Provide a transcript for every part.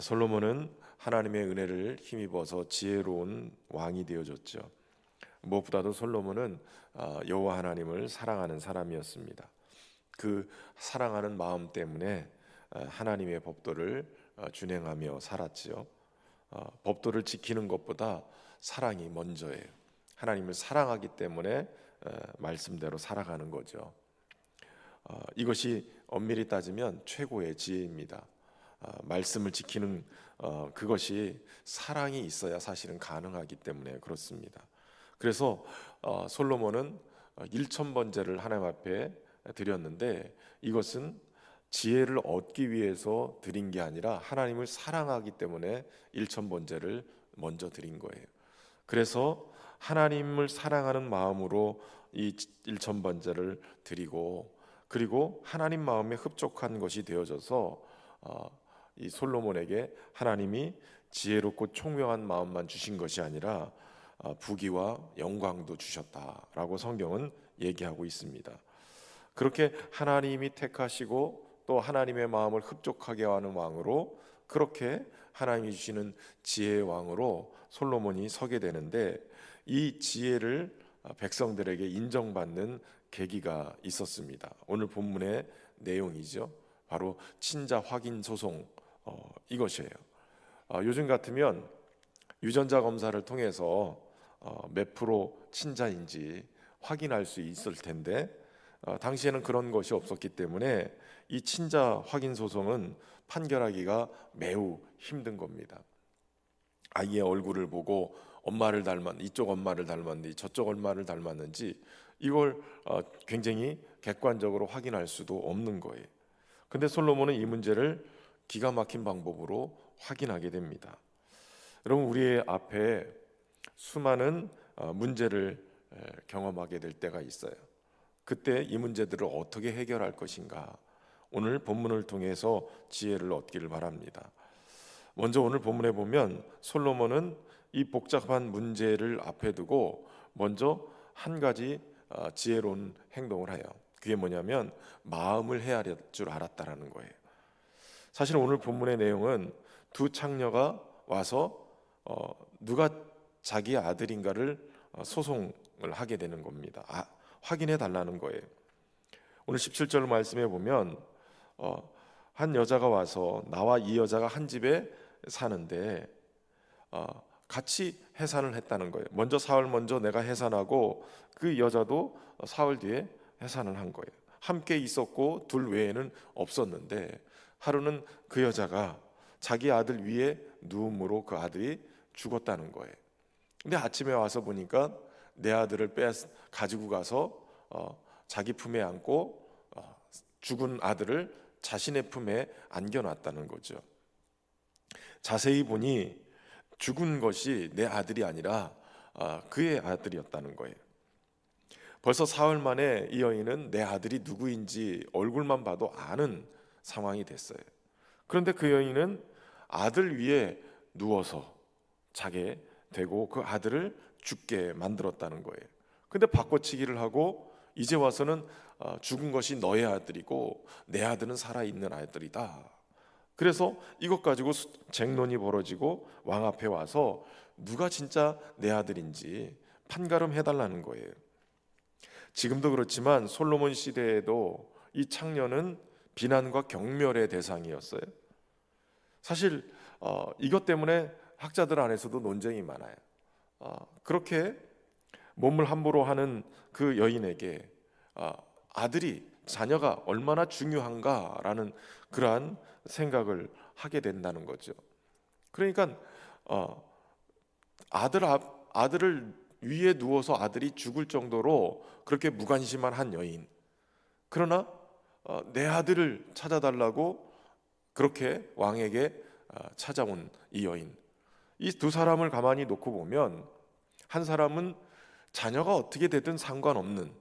솔로몬은 하나님의 은혜를 힘입어서 지혜로운 왕이 되어졌죠. 무엇보다도 솔로몬은 여호와 하나님을 사랑하는 사람이었습니다. 그 사랑하는 마음 때문에 하나님의 법도를 준행하며 살았지요. 법도를 지키는 것보다 사랑이 먼저예요. 하나님을 사랑하기 때문에 말씀대로 살아가는 거죠. 이것이 엄밀히 따지면 최고의 지혜입니다. 말씀을 지키는 그것이 사랑이 있어야 사실은 가능하기 때문에 그렇습니다. 그래서 솔로몬은 1,000번제를 하나님 앞에 드렸는데 이것은 지혜를 얻기 위해서 드린 게 아니라 하나님을 사랑하기 때문에 1,000번제를 먼저 드린 거예요. 그래서 하나님을 사랑하는 마음으로 이 1,000번제를 드리고, 그리고 하나님 마음에 흡족한 것이 되어져서 이 솔로몬에게 하나님이 지혜롭고 총명한 마음만 주신 것이 아니라 부귀와 영광도 주셨다라고 성경은 얘기하고 있습니다. 그렇게 하나님이 택하시고 또 하나님의 마음을 흡족하게 하는 왕으로, 그렇게 하나님이 주시는 지혜의 왕으로 솔로몬이 서게 되는데, 이 지혜를 백성들에게 인정받는 계기가 있었습니다. 오늘 본문의 내용이죠. 바로 친자 확인 소송, 이것이에요. 요즘 같으면 유전자 검사를 통해서 몇 프로 친자인지 확인할 수 있을 텐데, 당시에는 그런 것이 없었기 때문에 이 친자 확인 소송은 판결하기가 매우 힘든 겁니다. 아이의 얼굴을 보고 엄마를 닮았는지, 이쪽 엄마를 닮았는지 저쪽 엄마를 닮았는지 이걸 굉장히 객관적으로 확인할 수도 없는 거예요. 근데 솔로몬은 이 문제를 기가 막힌 방법으로 확인하게 됩니다. 여러분, 우리의 앞에 수많은 문제를 경험하게 될 때가 있어요. 그때 이 문제들을 어떻게 해결할 것인가, 오늘 본문을 통해서 지혜를 얻기를 바랍니다. 먼저 오늘 본문에 보면 솔로몬은 이 복잡한 문제를 앞에 두고 먼저 한 가지 지혜로운 행동을 해요. 그게 뭐냐면 마음을 헤아릴 줄 알았다라는 거예요. 사실 오늘 본문의 내용은 두 창녀가 와서 누가 자기 아들인가를 소송을 하게 되는 겁니다. 확인해 달라는 거예요. 오늘 17절 말씀에 보면 한 여자가 와서 나와 이 여자가 한 집에 사는데 같이 해산을 했다는 거예요. 먼저 사흘 먼저 내가 해산하고 그 여자도 사흘 뒤에 해산을 한 거예요. 함께 있었고 둘 외에는 없었는데 하루는 그 여자가 자기 아들 위에 누움으로 그 아들이 죽었다는 거예요. 근데 아침에 와서 보니까 내 아들을 가지고 가서 자기 품에 안고 죽은 아들을 자신의 품에 안겨놨다는 거죠. 자세히 보니 죽은 것이 내 아들이 아니라 그의 아들이었다는 거예요. 벌써 사흘 만에 이 여인은 내 아들이 누구인지 얼굴만 봐도 아는 상황이 됐어요. 그런데 그 여인은 아들 위에 누워서 자게 되고 그 아들을 죽게 만들었다는 거예요. 근데 바꿔치기를 하고 이제 와서는 죽은 것이 너의 아들이고 내 아들은 살아있는 아들이다. 그래서 이것 가지고 쟁론이 벌어지고 왕 앞에 와서 누가 진짜 내 아들인지 판가름 해달라는 거예요. 지금도 그렇지만 솔로몬 시대에도 이 창녀는 비난과 경멸의 대상이었어요. 사실 이것 때문에 학자들 안에서도 논쟁이 많아요. 그렇게 몸을 함부로 하는 그 여인에게 아들이, 자녀가 얼마나 중요한가라는 그러한 생각을 하게 된다는 거죠. 그러니까 아들을 위에 누워서 아들이 죽을 정도로 그렇게 무관심한 한 여인, 그러나 내 아들을 찾아달라고 그렇게 왕에게 찾아온 이 여인, 이 두 사람을 가만히 놓고 보면 한 사람은 자녀가 어떻게 되든 상관없는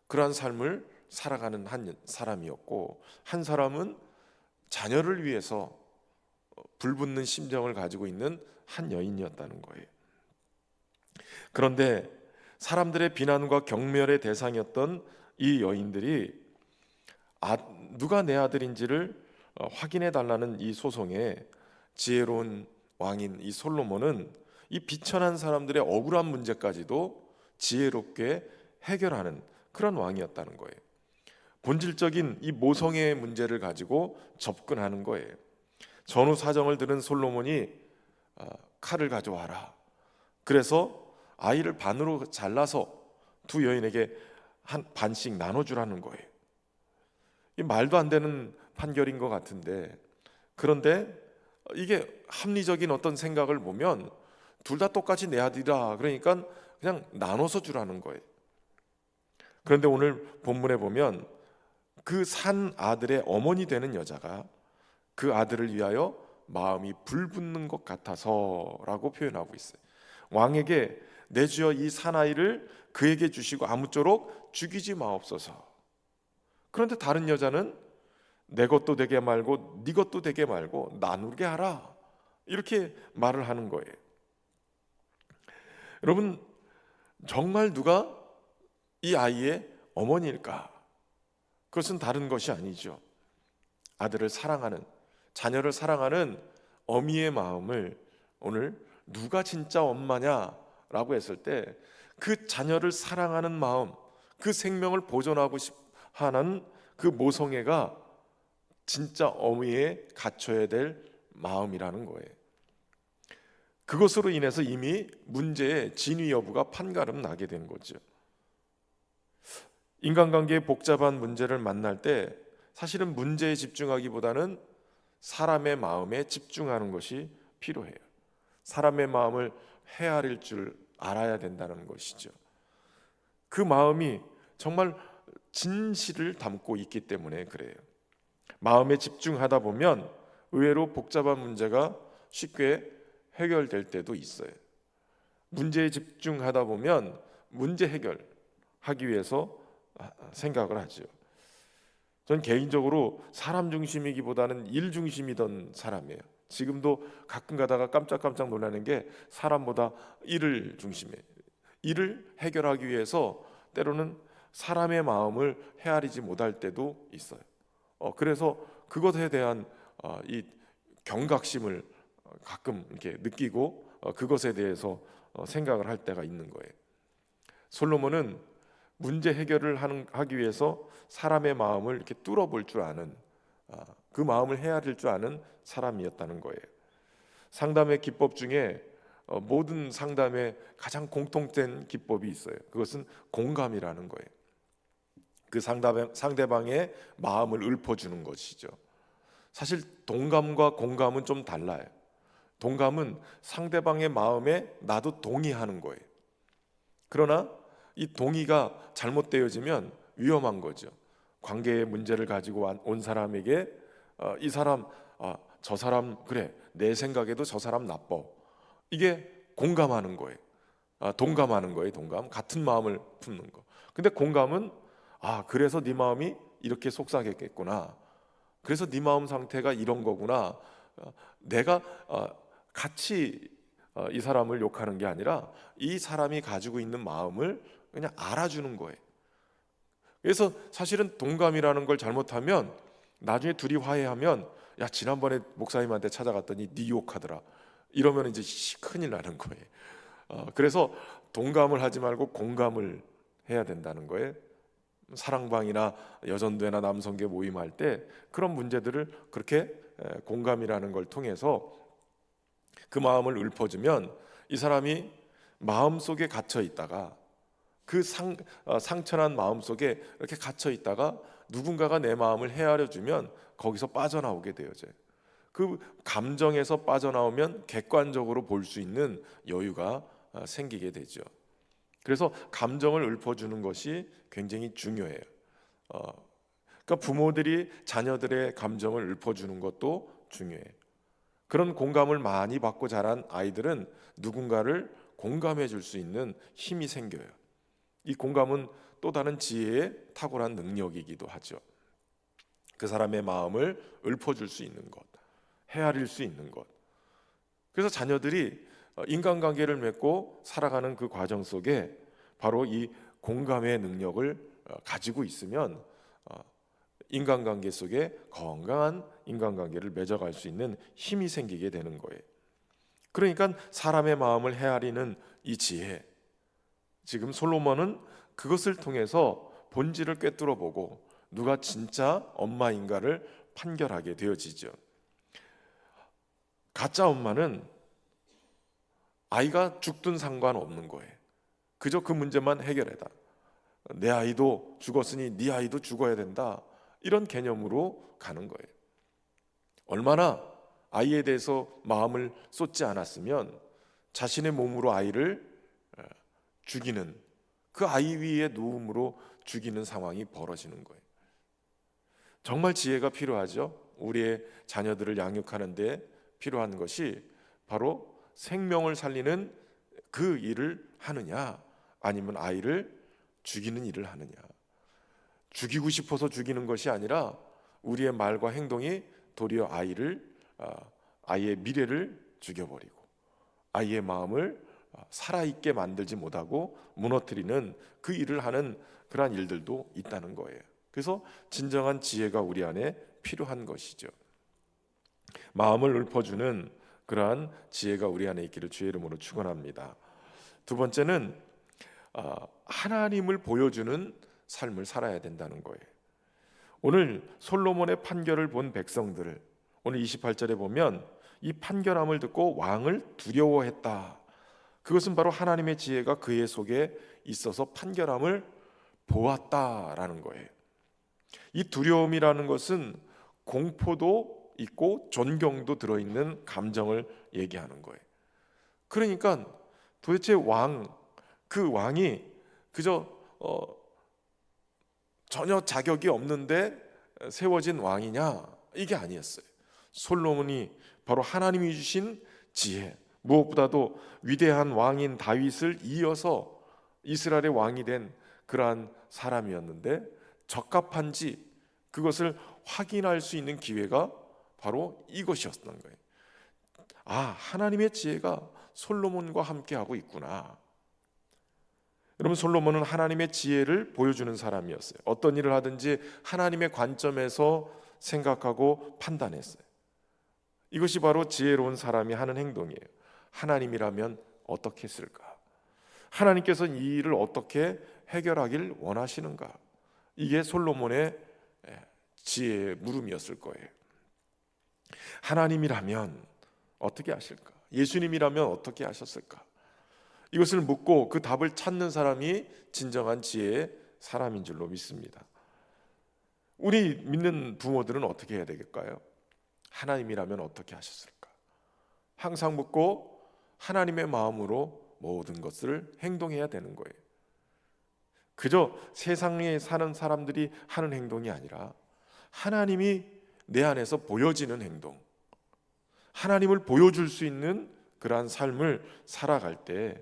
그러한 삶을 살아가는 한 사람이었고, 한 사람은 자녀를 위해서 불붙는 심정을 가지고 있는 한 여인이었다는 거예요. 그런데 사람들의 비난과 경멸의 대상이었던 이 여인들이 누가 내 아들인지를 확인해 달라는 이 소송에 지혜로운 왕인 이 솔로몬은 이 비천한 사람들의 억울한 문제까지도 지혜롭게 해결하는 그런 왕이었다는 거예요. 본질적인 이 모성애의 문제를 가지고 접근하는 거예요. 전후 사정을 들은 솔로몬이 칼을 가져와라. 그래서 아이를 반으로 잘라서 두 여인에게 한 반씩 나눠주라는 거예요. 이 말도 안 되는 판결인 것 같은데, 그런데 이게 합리적인 어떤 생각을 보면 둘 다 똑같이 내 아들이라 그러니까 그냥 나눠서 주라는 거예요. 그런데 오늘 본문에 보면 그 산 아들의 어머니 되는 여자가 그 아들을 위하여 마음이 불붙는 것 같아서라고 표현하고 있어요. 왕에게 내 주여 이 사나이를 그에게 주시고 아무쪼록 죽이지 마옵소서. 그런데 다른 여자는 내 것도 되게 말고 네 것도 되게 말고 나누게 하라, 이렇게 말을 하는 거예요. 여러분, 정말 누가 이 아이의 어머니일까? 그것은 다른 것이 아니죠. 아들을 사랑하는, 자녀를 사랑하는 어미의 마음을 오늘 누가 진짜 엄마냐라고 했을 때 그 자녀를 사랑하는 마음, 그 생명을 보존하고 하는 그 모성애가 진짜 어미에 갖춰야 될 마음이라는 거예요. 그것으로 인해서 이미 문제의 진위 여부가 판가름 나게 된 거죠. 인간관계의 복잡한 문제를 만날 때 사실은 문제에 집중하기보다는 사람의 마음에 집중하는 것이 필요해요. 사람의 마음을 헤아릴 줄 알아야 된다는 것이죠. 그 마음이 정말 진실을 담고 있기 때문에 그래요. 마음에 집중하다 보면 의외로 복잡한 문제가 쉽게 해결될 때도 있어요. 문제에 집중하다 보면 문제 해결하기 위해서 생각을 하죠. 전 개인적으로 사람 중심이기보다는 일 중심이던 사람이에요. 지금도 가끔 가다가 깜짝깜짝 놀라는 게 사람보다 일을 중심에, 일을 해결하기 위해서 때로는 사람의 마음을 헤아리지 못할 때도 있어요. 그래서 그것에 대한 이 경각심을 가끔 이렇게 느끼고 그것에 대해서 생각을 할 때가 있는 거예요. 솔로몬은 문제 해결을 하기 위해서 사람의 마음을 이렇게 뚫어볼 줄 아는, 그 마음을 헤아릴 줄 아는 사람이었다는 거예요. 상담의 기법 중에 모든 상담에 가장 공통된 기법이 있어요. 그것은 공감이라는 거예요. 그 상대방의 마음을 읊어주는 것이죠. 사실 동감과 공감은 좀 달라요. 동감은 상대방의 마음에 나도 동의하는 거예요. 그러나 이 동의가 잘못되어지면 위험한 거죠. 관계의 문제를 가지고 온 사람에게 이 사람, 저 사람 그래, 내 생각에도 저 사람 나빠, 이게 공감하는 거예요. 동감하는 거예요. 동감, 같은 마음을 품는 거. 근데 공감은 그래서 네 마음이 이렇게 속상했겠구나, 그래서 네 마음 상태가 이런 거구나, 내가 같이 이 사람을 욕하는 게 아니라 이 사람이 가지고 있는 마음을 그냥 알아주는 거예요. 그래서 사실은 동감이라는 걸 잘못하면 나중에 둘이 화해하면, 야 지난번에 목사님한테 찾아갔더니 네 욕하더라, 이러면 이제 큰일 나는 거예요. 그래서 동감을 하지 말고 공감을 해야 된다는 거예요. 사랑방이나 여전도회나 남성계 모임할 때 그런 문제들을 그렇게 공감이라는 걸 통해서 그 마음을 읊어주면 이 사람이 마음속에 갇혀 있다가 그 상처난 마음속에 이렇게 갇혀 있다가 누군가가 내 마음을 헤아려 주면 거기서 빠져나오게 되어져요. 그 감정에서 빠져나오면 객관적으로 볼 수 있는 여유가 생기게 되죠. 그래서 감정을 읊어주는 것이 굉장히 중요해요. 그러니까 부모들이 자녀들의 감정을 읊어주는 것도 중요해요. 그런 공감을 많이 받고 자란 아이들은 누군가를 공감해 줄 수 있는 힘이 생겨요. 이 공감은 또 다른 지혜의 탁월한 능력이기도 하죠. 그 사람의 마음을 읊어줄 수 있는 것, 헤아릴 수 있는 것. 그래서 자녀들이 인간관계를 맺고 살아가는 그 과정 속에 바로 이 공감의 능력을 가지고 있으면 인간관계 속에 건강한 인간관계를 맺어갈 수 있는 힘이 생기게 되는 거예요. 그러니까 사람의 마음을 헤아리는 이 지혜, 지금 솔로몬은 그것을 통해서 본질을 꿰뚫어 보고 누가 진짜 엄마인가를 판결하게 되어지죠. 가짜 엄마는 아이가 죽든 상관없는 거예요. 그저 그 문제만 해결해다. 내 아이도 죽었으니 네 아이도 죽어야 된다, 이런 개념으로 가는 거예요. 얼마나 아이에 대해서 마음을 쏟지 않았으면 자신의 몸으로 아이를 죽이는, 그 아이 위에 누움으로 죽이는 상황이 벌어지는 거예요. 정말 지혜가 필요하죠. 우리의 자녀들을 양육하는 데 필요한 것이 바로 생명을 살리는 그 일을 하느냐, 아니면 아이를 죽이는 일을 하느냐. 죽이고 싶어서 죽이는 것이 아니라 우리의 말과 행동이 도리어 아이의 미래를 죽여버리고 아이의 마음을 살아있게 만들지 못하고 무너뜨리는 그 일을 하는 그러한 일들도 있다는 거예요. 그래서 진정한 지혜가 우리 안에 필요한 것이죠. 마음을 읊어주는 그러한 지혜가 우리 안에 있기를 주의 이름으로 축원합니다. 두 번째는 하나님을 보여주는 삶을 살아야 된다는 거예요. 오늘 솔로몬의 판결을 본 백성들을 오늘 28절에 보면 이 판결함을 듣고 왕을 두려워했다. 그것은 바로 하나님의 지혜가 그의 속에 있어서 판결함을 보았다라는 거예요. 이 두려움이라는 것은 공포도 있고 존경도 들어있는 감정을 얘기하는 거예요. 그러니까 도대체 그 왕이 그저 전혀 자격이 없는데 세워진 왕이냐, 이게 아니었어요. 솔로몬이 바로 하나님이 주신 지혜, 무엇보다도 위대한 왕인 다윗을 이어서 이스라엘의 왕이 된 그러한 사람이었는데 적합한지 그것을 확인할 수 있는 기회가 바로 이것이었던 거예요. 하나님의 지혜가 솔로몬과 함께하고 있구나. 여러분, 솔로몬은 하나님의 지혜를 보여주는 사람이었어요. 어떤 일을 하든지 하나님의 관점에서 생각하고 판단했어요. 이것이 바로 지혜로운 사람이 하는 행동이에요. 하나님이라면 어떻게 했을까? 하나님께서 이 일을 어떻게 해결하길 원하시는가? 이게 솔로몬의 지혜의 물음이었을 거예요. 하나님이라면 어떻게 하실까? 예수님이라면 어떻게 하셨을까? 이것을 묻고 그 답을 찾는 사람이 진정한 지혜의 사람인 줄로 믿습니다. 우리 믿는 부모들은 어떻게 해야 되겠까요? 하나님이라면 어떻게 하셨을까? 항상 묻고 하나님의 마음으로 모든 것을 행동해야 되는 거예요. 그저 세상에 사는 사람들이 하는 행동이 아니라 하나님이 내 안에서 보여지는 행동, 하나님을 보여줄 수 있는 그러한 삶을 살아갈 때,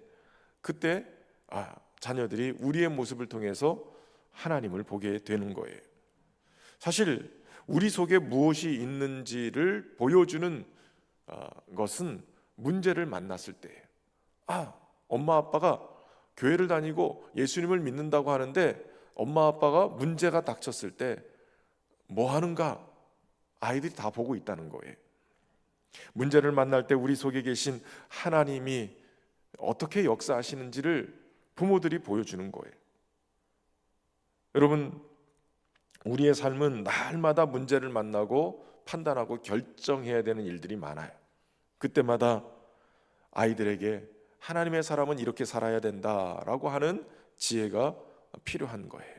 그때 자녀들이 우리의 모습을 통해서 하나님을 보게 되는 거예요. 사실 우리 속에 무엇이 있는지를 보여주는 것은 문제를 만났을 때예요. 엄마 아빠가 교회를 다니고 예수님을 믿는다고 하는데 엄마 아빠가 문제가 닥쳤을 때 뭐 하는가? 아이들이 다 보고 있다는 거예요. 문제를 만날 때 우리 속에 계신 하나님이 어떻게 역사하시는지를 부모들이 보여주는 거예요. 여러분, 우리의 삶은 날마다 문제를 만나고 판단하고 결정해야 되는 일들이 많아요. 그때마다 아이들에게 하나님의 사람은 이렇게 살아야 된다라고 하는 지혜가 필요한 거예요.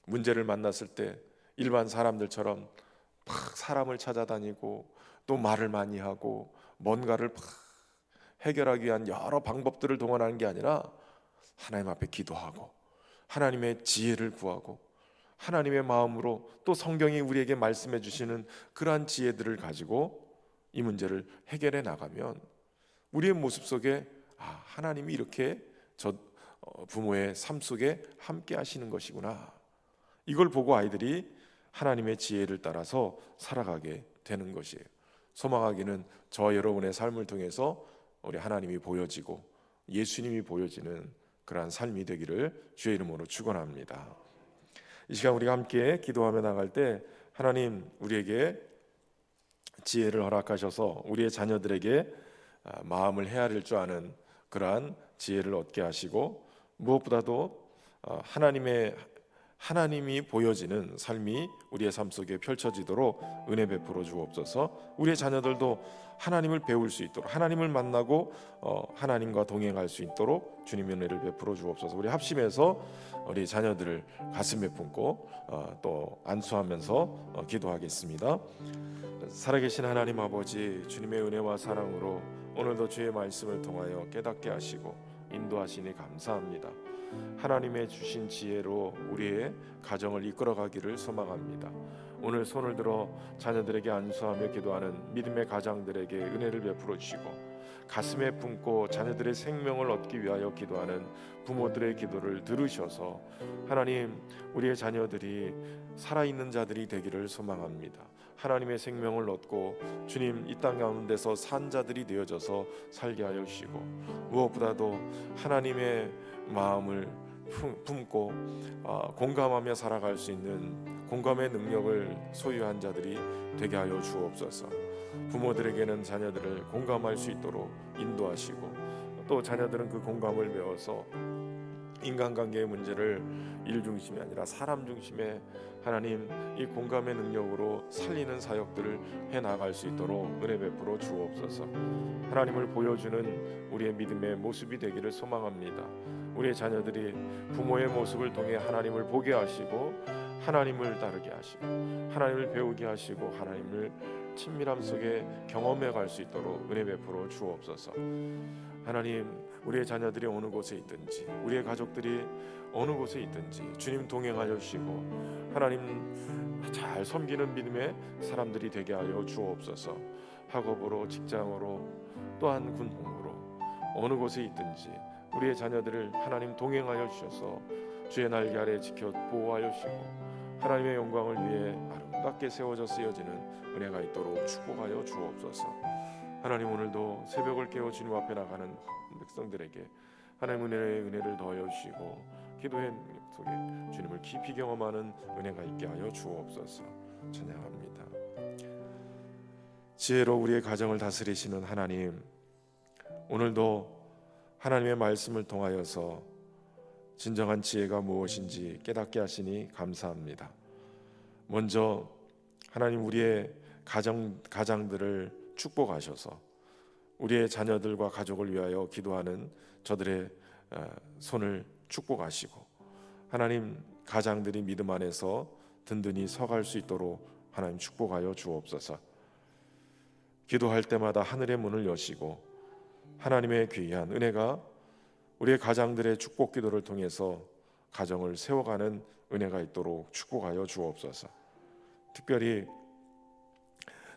문제를 만났을 때 일반 사람들처럼 막 사람을 찾아다니고 또 말을 많이 하고 뭔가를 막 해결하기 위한 여러 방법들을 동원하는 게 아니라 하나님 앞에 기도하고 하나님의 지혜를 구하고 하나님의 마음으로 또 성경이 우리에게 말씀해 주시는 그러한 지혜들을 가지고 이 문제를 해결해 나가면 우리의 모습 속에 하나님이 이렇게 저 부모의 삶 속에 함께 하시는 것이구나, 이걸 보고 아이들이 하나님의 지혜를 따라서 살아가게 되는 것이에요. 소망하기는 저와 여러분의 삶을 통해서 우리 하나님이 보여지고 예수님이 보여지는 그러한 삶이 되기를 주의 이름으로 축원합니다. 이 시간 우리가 함께 기도하며 나갈 때 하나님 우리에게 지혜를 허락하셔서 우리의 자녀들에게 마음을 헤아릴 줄 아는 그러한 지혜를 얻게 하시고, 무엇보다도 하나님이 보여지는 삶이 우리의 삶 속에 펼쳐지도록 은혜 베풀어 주옵소서. 우리의 자녀들도 하나님을 배울 수 있도록, 하나님을 만나고 하나님과 동행할 수 있도록 주님의 은혜를 베풀어 주옵소서. 우리 합심해서 우리 자녀들을 가슴에 품고 또 안수하면서 기도하겠습니다. 살아계신 하나님 아버지, 주님의 은혜와 사랑으로 오늘도 주의 말씀을 통하여 깨닫게 하시고 인도하시니 감사합니다. 하나님의 주신 지혜로 우리의 가정을 이끌어가기를 소망합니다. 오늘 손을 들어 자녀들에게 안수하며 기도하는 믿음의 가장들에게 은혜를 베풀어 주시고, 가슴에 품고 자녀들의 생명을 얻기 위하여 기도하는 부모들의 기도를 들으셔서 하나님, 우리의 자녀들이 살아있는 자들이 되기를 소망합니다. 하나님의 생명을 얻고 주님 이 땅 가운데서 산 자들이 되어져서 살게 하여 주시고, 무엇보다도 하나님의 마음을 품고 공감하며 살아갈 수 있는 공감의 능력을 소유한 자들이 되게 하여 주옵소서. 부모들에게는 자녀들을 공감할 수 있도록 인도하시고, 또 자녀들은 그 공감을 배워서 인간관계의 문제를 일 중심이 아니라 사람 중심의 하나님 이 공감의 능력으로 살리는 사역들을 해나갈 수 있도록 은혜 베풀어 주옵소서. 하나님을 보여주는 우리의 믿음의 모습이 되기를 소망합니다. 우리의 자녀들이 부모의 모습을 통해 하나님을 보게 하시고 하나님을 따르게 하시고 하나님을 배우게 하시고 하나님을 친밀함 속에 경험해 갈 수 있도록 은혜 베풀어 주옵소서. 하나님, 우리의 자녀들이 어느 곳에 있든지, 우리의 가족들이 어느 곳에 있든지 주님 동행하여 주시고 하나님 잘 섬기는 믿음의 사람들이 되게 하여 주옵소서. 학업으로, 직장으로, 또한 군복무로 어느 곳에 있든지 우리의 자녀들을 하나님 동행하여 주셔서 주의 날개 아래 지켜 보호하여 주시고 하나님의 영광을 위해 아름답게 세워져 쓰여지는 은혜가 있도록 축복하여 주옵소서. 하나님, 오늘도 새벽을 깨워 주님 앞에 나가는 백성들에게 하나님 은혜를 더하여 주시고 기도의 속에 주님을 깊이 경험하는 은혜가 있게 하여 주옵소서. 찬양합니다. 지혜로 우리의 가정을 다스리시는 하나님, 오늘도 하나님의 말씀을 통하여서 진정한 지혜가 무엇인지 깨닫게 하시니 감사합니다. 먼저 하나님, 우리의 가장들을 축복하셔서 우리의 자녀들과 가족을 위하여 기도하는 저들의 손을 축복하시고 하나님, 가장들이 믿음 안에서 든든히 서갈 수 있도록 하나님 축복하여 주옵소서. 기도할 때마다 하늘의 문을 여시고 하나님의 귀한 은혜가 우리의 가장들의 축복 기도를 통해서 가정을 세워가는 은혜가 있도록 축복하여 주옵소서. 특별히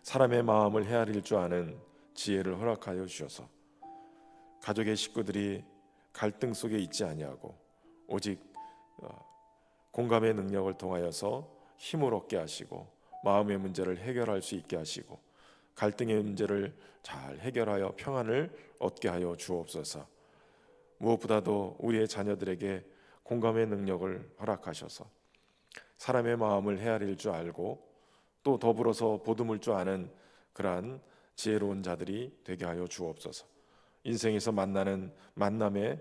사람의 마음을 헤아릴 줄 아는 지혜를 허락하여 주셔서 가족의 식구들이 갈등 속에 있지 아니하고 오직 공감의 능력을 통하여서 힘을 얻게 하시고 마음의 문제를 해결할 수 있게 하시고 갈등의 문제를 잘 해결하여 평안을 얻게 하여 주옵소서. 무엇보다도 우리의 자녀들에게 공감의 능력을 허락하셔서 사람의 마음을 헤아릴 줄 알고 또 더불어서 보듬을 줄 아는 그러한 지혜로운 자들이 되게 하여 주옵소서. 인생에서 만나는 만남에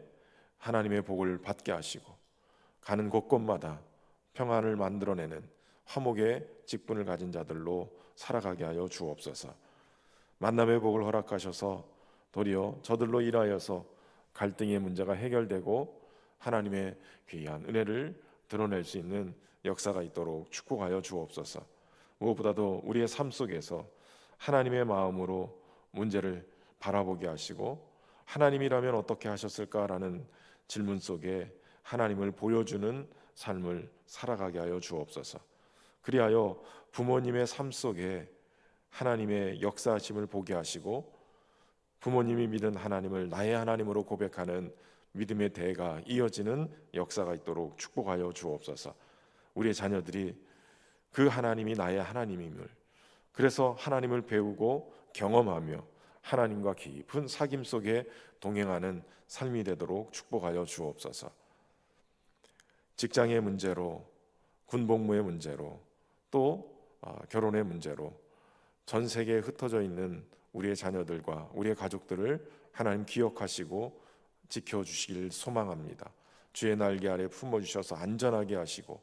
하나님의 복을 받게 하시고 가는 곳곳마다 평안을 만들어내는 화목의 직분을 가진 자들로 살아가게 하여 주옵소서. 만남의 복을 허락하셔서 도리어 저들로 인하여서 갈등의 문제가 해결되고 하나님의 귀한 은혜를 드러낼 수 있는 역사가 있도록 축복하여 주옵소서. 무엇보다도 우리의 삶 속에서 하나님의 마음으로 문제를 바라보게 하시고 하나님이라면 어떻게 하셨을까라는 질문 속에 하나님을 보여주는 삶을 살아가게 하여 주옵소서. 그리하여 부모님의 삶 속에 하나님의 역사하심을 보게 하시고 부모님이 믿은 하나님을 나의 하나님으로 고백하는 믿음의 대가 이어지는 역사가 있도록 축복하여 주옵소서. 우리의 자녀들이 그 하나님이 나의 하나님임을, 그래서 하나님을 배우고 경험하며 하나님과 깊은 사귐 속에 동행하는 삶이 되도록 축복하여 주옵소서. 직장의 문제로, 군복무의 문제로, 또 결혼의 문제로 전 세계에 흩어져 있는 우리의 자녀들과 우리의 가족들을 하나님 기억하시고 지켜주시길 소망합니다. 주의 날개 아래 품어주셔서 안전하게 하시고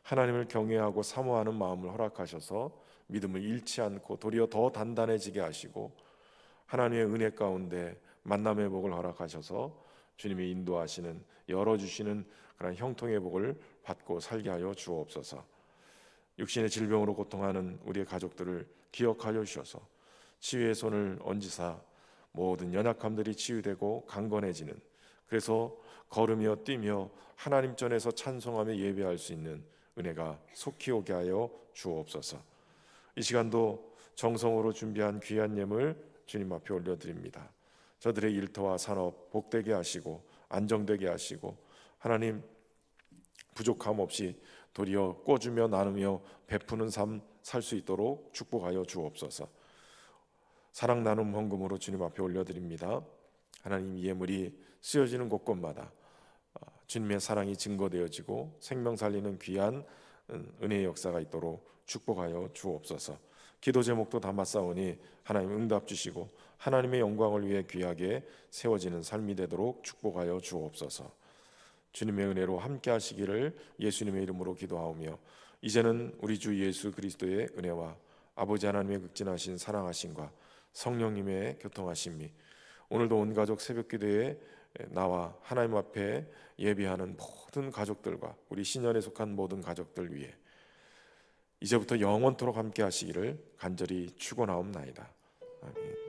하나님을 경외하고 사모하는 마음을 허락하셔서 믿음을 잃지 않고 도리어 더 단단해지게 하시고 하나님의 은혜 가운데 만남의 복을 허락하셔서 주님이 인도하시는 열어주시는 그런 형통의 복을 받고 살게 하여 주옵소서. 육신의 질병으로 고통하는 우리의 가족들을 기억하여 주셔서 치유의 손을 얹으사 모든 연약함들이 치유되고 강건해지는, 그래서 걸으며 뛰며 하나님 전에서 찬송하며 예배할 수 있는 은혜가 속히 오게 하여 주옵소서. 이 시간도 정성으로 준비한 귀한 예물 주님 앞에 올려드립니다. 저들의 일터와 산업 복되게 하시고 안정되게 하시고 하나님 부족함 없이 도리어 꿔주며 나누며 베푸는 삶 살 수 있도록 축복하여 주옵소서. 사랑 나눔 헌금으로 주님 앞에 올려드립니다. 하나님, 예물이 쓰여지는 곳곳마다 주님의 사랑이 증거되어지고 생명 살리는 귀한 은혜의 역사가 있도록 축복하여 주옵소서. 기도 제목도 담았사오니 하나님 응답 주시고 하나님의 영광을 위해 귀하게 세워지는 삶이 되도록 축복하여 주옵소서. 주님의 은혜로 함께 하시기를 예수님의 이름으로 기도하오며, 이제는 우리 주 예수 그리스도의 은혜와 아버지 하나님의 극진하신 사랑하심과 성령님의 교통하심이 오늘도 온 가족 새벽 기도에 나와 하나님 앞에 예비하는 모든 가족들과 우리 신년에 속한 모든 가족들 위해 이제부터 영원토록 함께 하시기를 간절히 축원하옵나이다. 아멘.